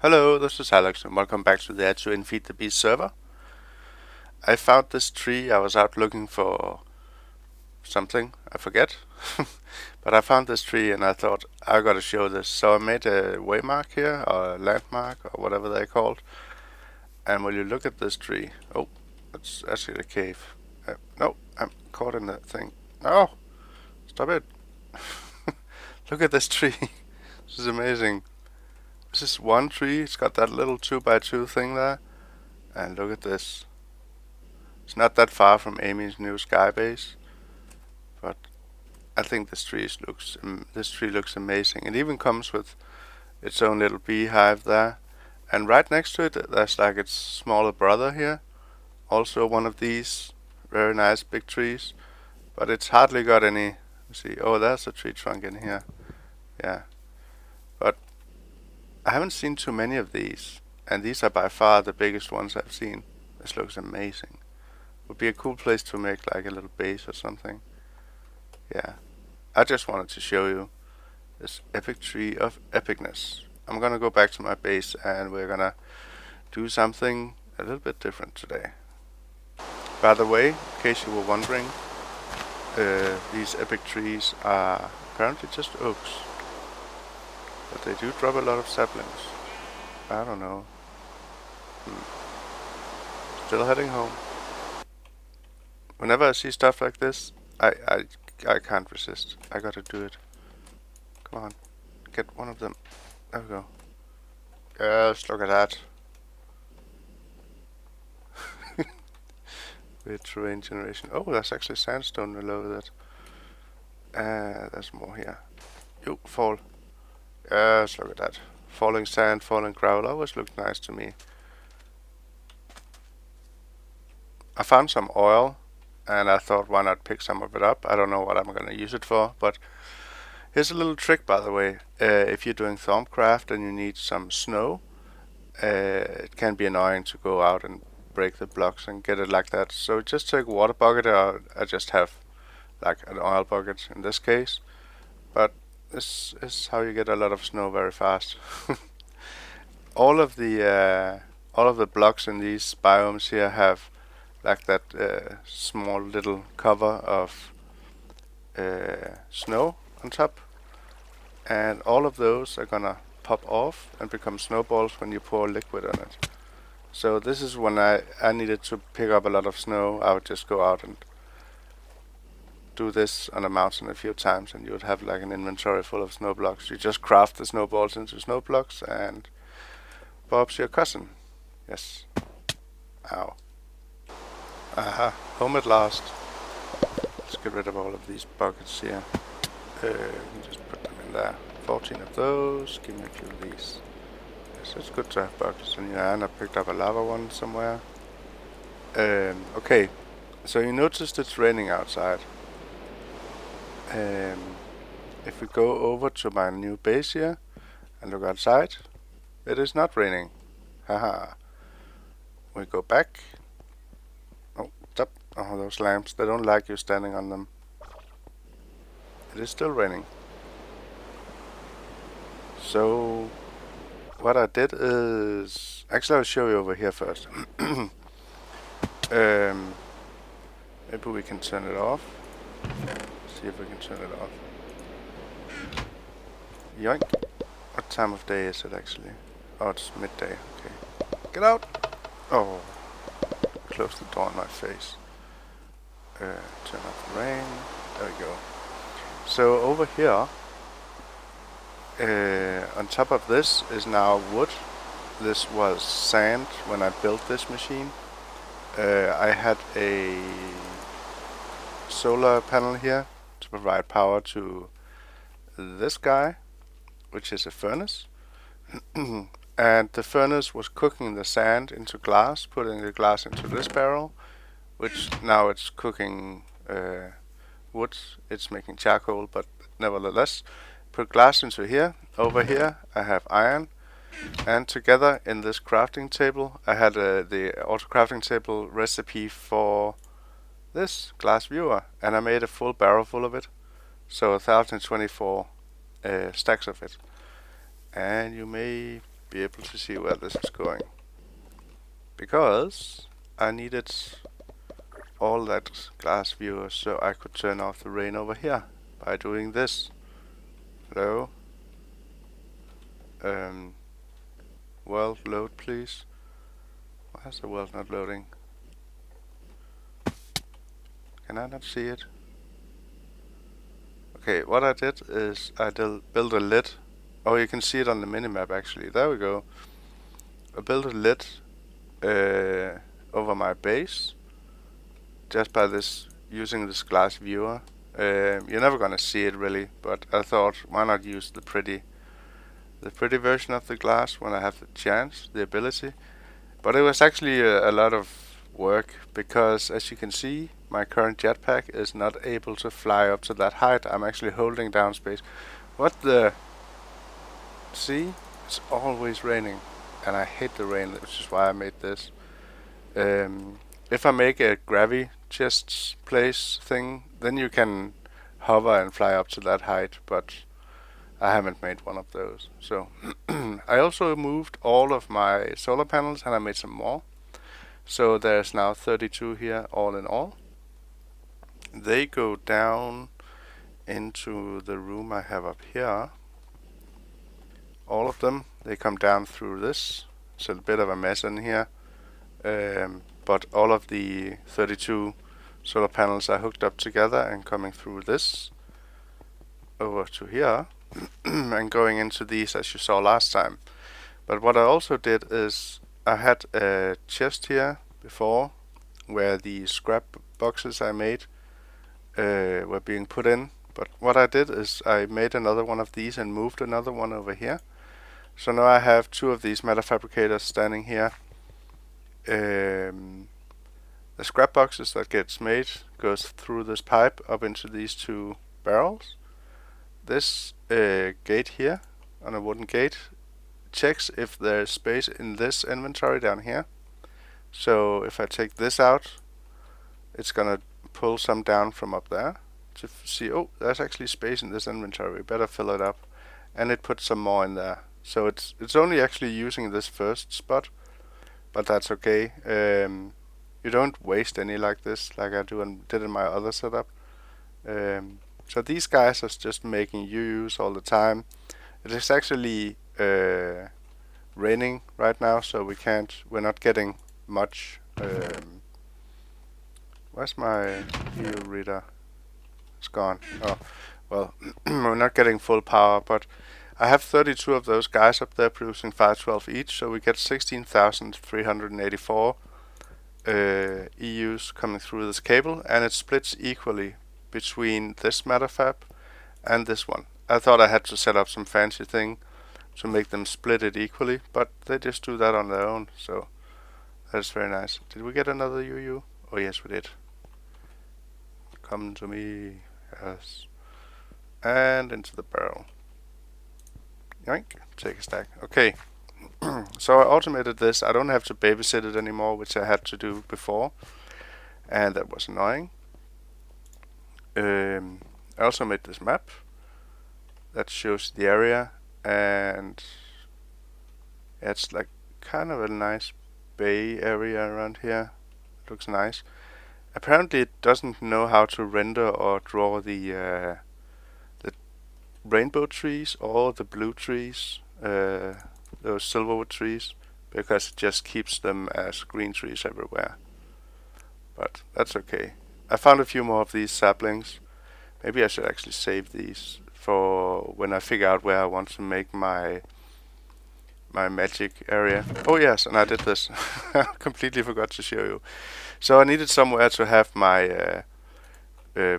Hello, this is Alex and welcome back to the Atuin FTB server. I found this tree. I was out looking for something, I forget. But I found this tree and I thought I gotta show this. So I made a waymark here, or a landmark, or whatever they're called. And when you look at this tree, oh, it's actually a cave. No, I'm caught in that thing. No, stop it. Look at this tree. This is amazing. This is one tree. It's got that little 2x2 thing there. And look at this. It's not that far from Amy's new sky base, but I think this tree looks amazing. It even comes with its own little beehive there, and right next to it, there's like its smaller brother here, also one of these very nice big trees, but it's hardly got any. Let's see, oh, there's a tree trunk in here. Yeah, but I haven't seen too many of these, and these are by far the biggest ones I've seen. This looks amazing. Would be a cool place to make like a little base or something. Yeah, I just wanted to show you this epic tree of epicness. I'm gonna go back to my base and we're gonna do something a little bit different today. By the way, in case you were wondering, these epic trees are apparently just oaks, but they do drop a lot of saplings. I don't know. Still heading home. Whenever I see stuff like this, I can't resist. I gotta do it. Come on, get one of them. There we go. Yes, look at that. Weird terrain generation. Oh, there's actually sandstone below that. There's more here. You fall. Yes, look at that. Falling sand, falling gravel always looked nice to me. I found some oil, and I thought why not pick some of it up. I don't know what I'm gonna use it for, but here's a little trick, by the way. If you're doing Thaumcraft and you need some snow, it can be annoying to go out and break the blocks and get it like that. So just take a water bucket, or I just have like an oil bucket in this case. But this is how you get a lot of snow very fast. all of the blocks in these biomes here have like that small little cover of snow on top, and all of those are gonna pop off and become snowballs when you pour liquid on it. So this is when I needed to pick up a lot of snow. I would just go out and do this on a mountain a few times and you would have like an inventory full of snow blocks. You just craft the snowballs into snow blocks and Bob's your cousin. Yes. Ow. Aha, home at last. Let's get rid of all of these buckets here. You can just put them in there. 14 of those. Give me a few of these. Yes, it's good to have buckets in your hand. I picked up a lava one somewhere. Okay, so you noticed it's raining outside. If we go over to my new base here and look outside, it is not raining. Haha. We go back. Oh, stop. Oh, those lamps, they don't like you standing on them. It is still raining. So what I did is, actually I'll show you over here first. Maybe we can turn it off. See if we can turn it off. Yoink. What time of day is it actually? Oh, it's midday. Okay. Get out! Oh. Close the door in my face. Turn off the rain. There we go. So over here, on top of this is now wood. This was sand when I built this machine. I had a solar panel here to provide power to this guy, which is a furnace. And the furnace was cooking the sand into glass, putting the glass into this barrel, which now it's cooking wood. It's making charcoal, but nevertheless, put glass into here. Over here I have iron, and together in this crafting table I had the auto crafting table recipe for this glass viewer, and I made a full barrel full of it, so 1024 stacks of it. And you may be able to see where this is going. Because I needed all that glass viewer so I could turn off the rain over here by doing this. Hello? World load please. Why is the world not loading? Can I not see it? Okay, what I did is I built a lid. Oh, you can see it on the minimap actually. There we go. I built a lid over my base just by using this glass viewer. You're never gonna see it really, but I thought why not use the pretty version of the glass when I have the chance, the ability. But it was actually a lot of work because, as you can see, my current jetpack is not able to fly up to that height. I'm actually holding down space. What the? See? It's always raining. And I hate the rain, which is why I made this. If I make a gravity chest place thing, then you can hover and fly up to that height, but I haven't made one of those. So I also moved all of my solar panels and I made some more. So there's now 32 here all in all. They go down into the room I have up here. All of them, they come down through this. It's a bit of a mess in here. But all of the 32 solar panels are hooked up together and coming through this over to here and going into these as you saw last time. But what I also did is I had a chest here before where the scrap boxes I made were being put in. But what I did is I made another one of these and moved another one over here. So now I have two of these metal fabricators standing here. The scrap boxes that gets made goes through this pipe up into these two barrels. This gate here on a wooden gate checks if there's space in this inventory down here. So if I take this out, it's gonna pull some down from up there to see, oh, there's actually space in this inventory, better fill it up, and it puts some more in there. So it's only actually using this first spot, but that's okay. You don't waste any like this, like I did in my other setup. So these guys are just making use all the time. It is actually raining right now, so we're not getting much. Where's my EU reader? It's gone. Oh, well, we're not getting full power, but I have 32 of those guys up there producing 512 each, so we get 16,384 EUs coming through this cable, and it splits equally between this metafab and this one. I thought I had to set up some fancy thing to make them split it equally, but they just do that on their own, so that's very nice. Did we get another UU? Oh yes, we did. Come to me. Yes. And into the barrel. Yoink. Take a stack. Okay. So I automated this. I don't have to babysit it anymore, which I had to do before, and that was annoying. I also made this map that shows the area, and it's like kind of a nice bay area around here. Looks nice. Apparently it doesn't know how to render or draw the rainbow trees or the blue trees, those silverwood trees, because it just keeps them as green trees everywhere. But that's okay. I found a few more of these saplings. Maybe I should actually save these for when I figure out where I want to make my magic area. Oh yes, and I did this. I completely forgot to show you. So I needed somewhere to have my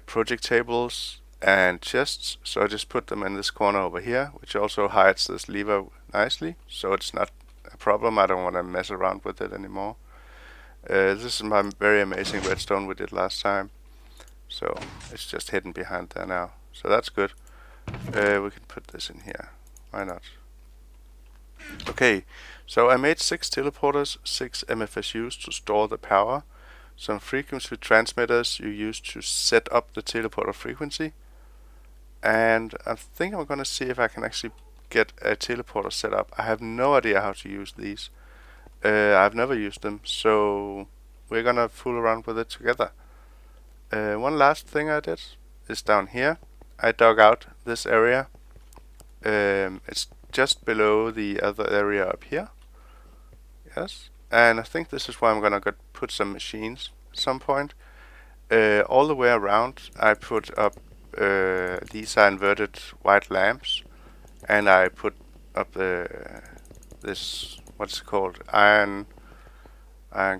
project tables and chests, so I just put them in this corner over here, which also hides this lever nicely, so it's not a problem. I don't want to mess around with it anymore. This is my very amazing redstone we did last time, so it's just hidden behind there now, so that's good. We can put this in here, why not? Okay, so I made 6 teleporters, 6 MFSUs to store the power, some frequency transmitters you use to set up the teleporter frequency, and I think I'm gonna see if I can actually get a teleporter set up. I have no idea how to use these. I've never used them, so we're gonna fool around with it together. One last thing I did is down here. I dug out this area. It's just below the other area up here. Yes, and I think this is where I'm gonna put some machines at some point. All the way around, I put up these are inverted white lamps, and I put up this, what's it called, iron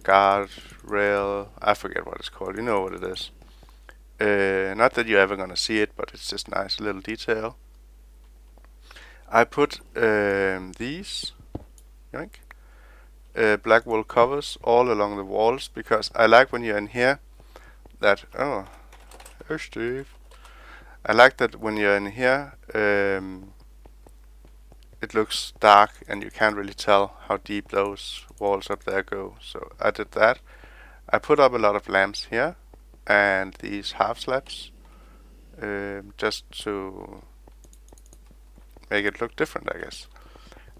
guard rail. I forget what it's called. You know what it is. Not that you're ever gonna see it, but it's just nice little detail. I put these black wool covers all along the walls, because I like when you're in here that hey Steve. I like that when you're in here it looks dark and you can't really tell how deep those walls up there go. So I did that. I put up a lot of lamps here and these half slabs just to make it look different, I guess.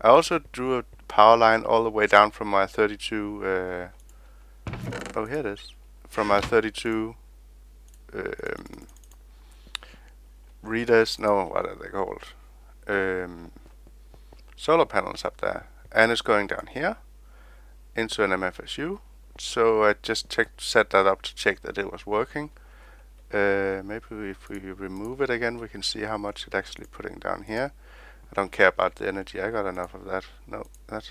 I also drew a power line all the way down from my 32 oh, here it is, from my 32 readers, no, what are they called, solar panels up there, and it's going down here into an MFSU. So I just set that up to check that it was working. Maybe if we remove it again, we can see how much it's actually putting down here. I don't care about the energy, I got enough of that. No, that's,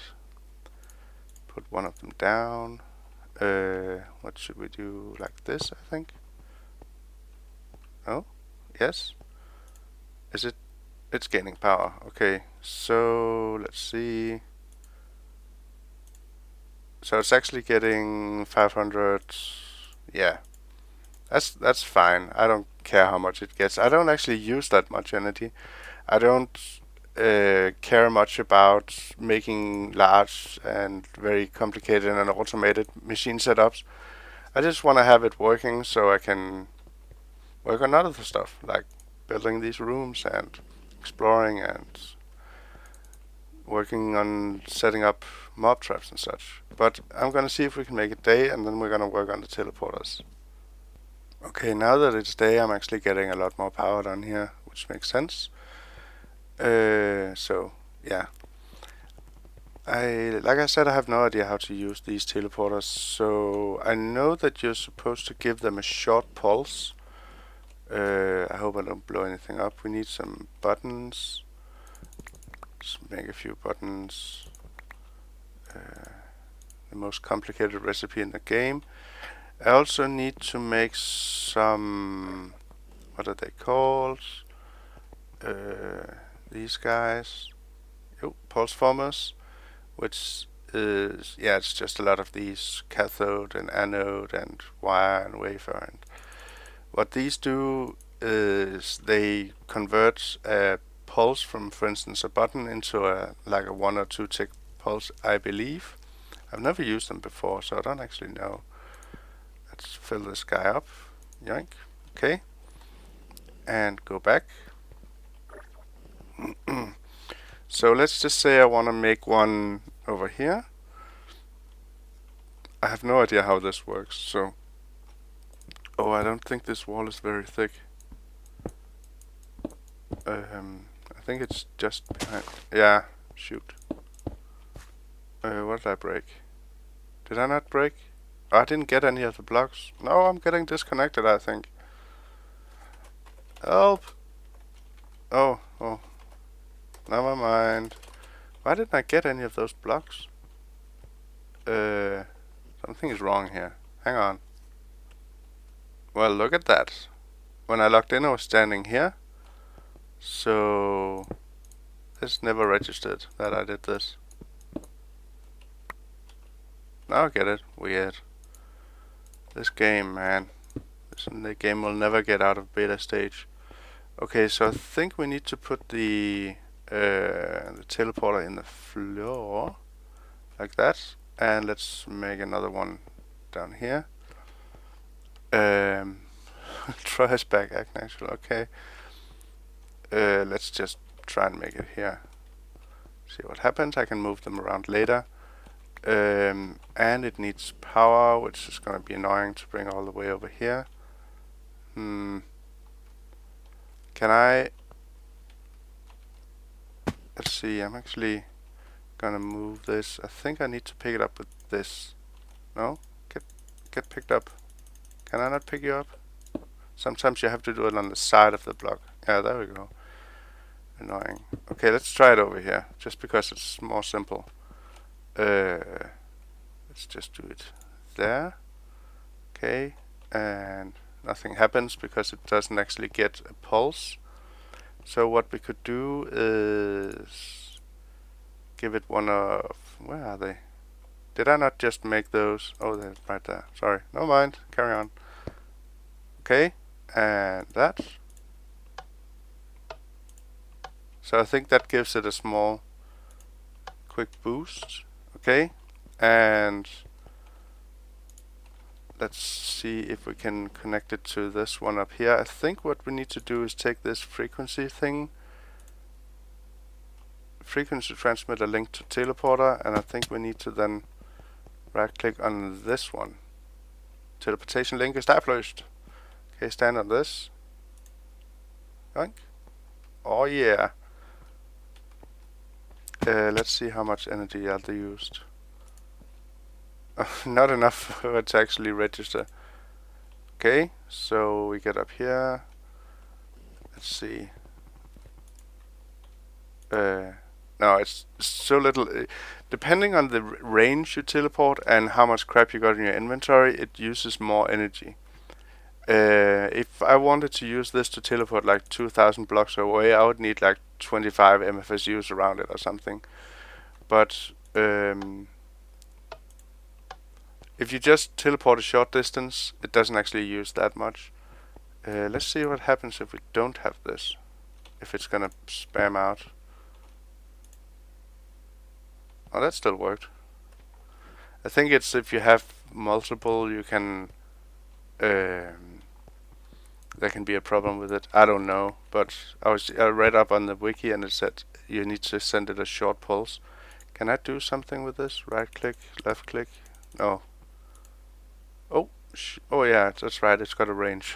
put one of them down. What should we do? Like this, I think. Oh, yes. Is it? It's gaining power. Okay, so let's see. So it's actually getting 500. Yeah, that's fine. I don't care how much it gets. I don't actually use that much energy. I don't care much about making large and very complicated and automated machine setups. I just want to have it working so I can work on other stuff, like building these rooms and exploring and working on setting up mob traps and such. But I'm gonna see if we can make it day, and then we're gonna work on the teleporters. Okay, now that it's day, I'm actually getting a lot more power down here, which makes sense. So yeah, like I said, I have no idea how to use these teleporters. So I know that you're supposed to give them a short pulse. I hope I don't blow anything up. We need some buttons. Let's make a few buttons. The most complicated recipe in the game. I also need to make some, what are they called? These guys. Oh, pulse formers, which is, yeah, it's just a lot of these cathode and anode and wire and wafer. And what these do is they convert a pulse from, for instance, a button into like a 1 or 2 tick pulse, I believe. I've never used them before, so I don't actually know. Let's fill this guy up. Yoink. Okay. And go back. So let's just say I want to make one over here. I have no idea how this works, so... Oh, I don't think this wall is very thick. I think it's just behind. Yeah, shoot. What did I break? Did I not break? Oh, I didn't get any of the blocks. No, I'm getting disconnected, I think. Help! Oh. Never mind. Why didn't I get any of those blocks? Something is wrong here. Hang on. Well, look at that. When I logged in, I was standing here. So this never registered that I did this. Now I get it. Weird. This game, man. The game will never get out of beta stage. Okay, so I think we need to put the teleporter in the floor, like that. And let's make another one down here. Try his back act actually. Okay. Let's just try and make it here. See what happens. I can move them around later. And it needs power, which is going to be annoying to bring all the way over here. Can I... Let's see, I'm actually gonna move this. I think I need to pick it up with this. No? Get picked up. Can I not pick you up? Sometimes you have to do it on the side of the block. Yeah, there we go. Annoying. Okay, let's try it over here, just because it's more simple. Let's just do it there. Okay, and nothing happens because it doesn't actually get a pulse. So what we could do is give it one of... Where are they? Did I not just make those? Oh, they're right there. Sorry. No mind. Carry on. Okay, and that. So I think that gives it a small, quick boost. Okay, and let's see if we can connect it to this one up here. I think what we need to do is take this frequency thing, frequency transmitter link to teleporter, and I think we need to then right click on this one. Teleportation link established. Okay, stand on this. Yoink. Oh yeah. Let's see how much energy are they used. Not enough for it to actually register. Okay, so we get up here. Let's see. No, it's so little. Depending on the range you teleport and how much crap you got in your inventory, it uses more energy. If I wanted to use this to teleport like 2,000 blocks away, I would need like 25 MFSUs around it or something. But if you just teleport a short distance, it doesn't actually use that much. Let's see what happens if we don't have this. If it's gonna spam out. Oh, that still worked. I think it's if you have multiple, you can... there can be a problem with it. I don't know, but I read up on the wiki and it said you need to send it a short pulse. Can I do something with this? Right click, left click? No. Oh, oh yeah, that's right, it's got a range.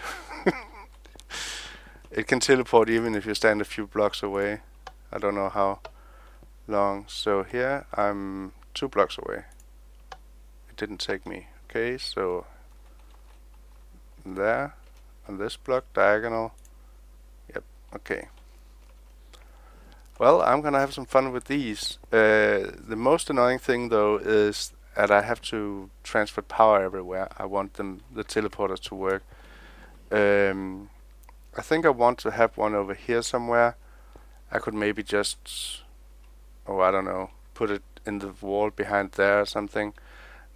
It can teleport even if you stand a few blocks away. I don't know how long. So here I'm 2 blocks away. It didn't take me. Okay, so there on this block diagonal. Yep, okay. Well, I'm gonna have some fun with these. The most annoying thing though is that I have to transfer power everywhere. I want the teleporters to work. I think I want to have one over here somewhere. I could maybe just, oh I don't know, put it in the wall behind there or something.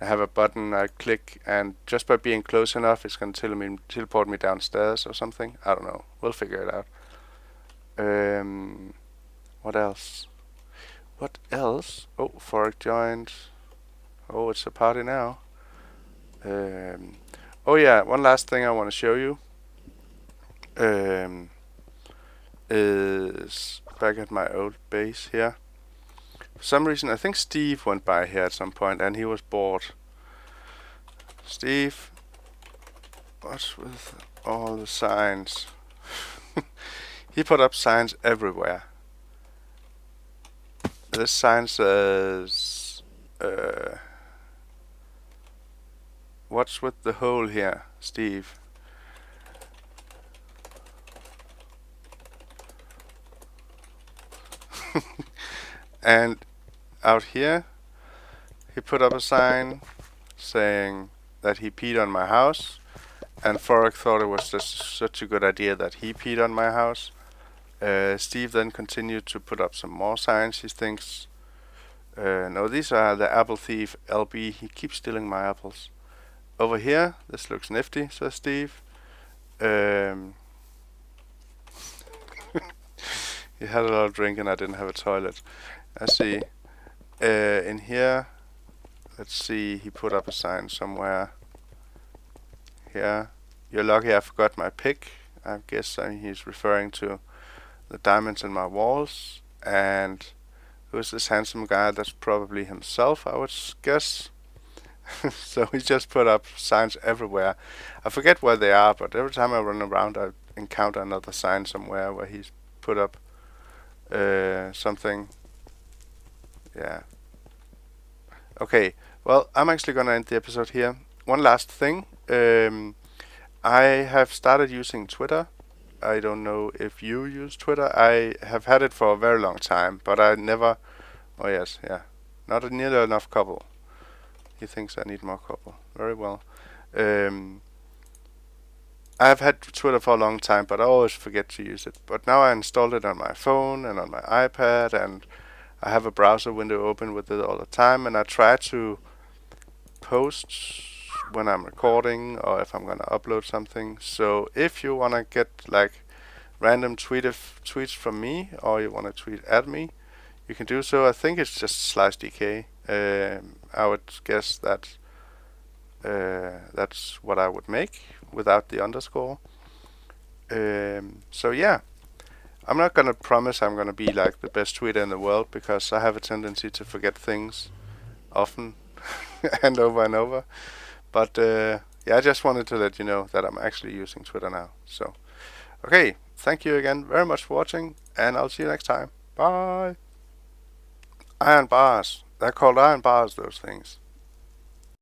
I have a button I click, and just by being close enough it's going to teleport me downstairs or something. I don't know, we'll figure it out. What else? What else? Oh, fork joined. Oh, it's a party now. Oh yeah, one last thing I want to show you is back at my old base here. For some reason, I think Steve went by here at some point and he was bored. Steve, what's with all the signs? He put up signs everywhere. This sign says, what's with the hole here, Steve? And out here, he put up a sign saying that he peed on my house, and Forik thought it was just such a good idea that he peed on my house. Steve then continued to put up some more signs. He thinks, no, these are the apple thief LB. He keeps stealing my apples. Over here, this looks nifty, says Steve. He had a lot of drink and I didn't have a toilet. I see. In here, let's see, he put up a sign somewhere. Here, you're lucky I forgot my pick. I guess he's referring to the diamonds in my walls. And Who's this handsome guy? That's probably himself, I would guess. So he just put up signs everywhere. I forget where they are, but every time I run around, I encounter another sign somewhere where he's put up something. Yeah. Okay. Well, I'm actually gonna end the episode here. One last thing. I have started using Twitter. I don't know if you use Twitter. I have had it for a very long time, but I never. Oh yes, yeah. Not nearly enough couple. He thinks I need more couple. Very well. I have had Twitter for a long time, but I always forget to use it. But now I installed it on my phone and on my iPad, and I have a browser window open with it all the time, and I try to post when I'm recording or if I'm gonna upload something. So if you wanna get like random tweets from me, or you wanna tweet at me, you can do so. I think it's just /DK. I would guess that that's what I would make without the underscore. So yeah, I'm not gonna promise I'm gonna be like the best tweeter in the world, because I have a tendency to forget things often and over. But yeah, I just wanted to let you know that I'm actually using Twitter now. So okay, thank you again very much for watching, and I'll see you next time. Bye. Iron bars. They're called iron bars, those things.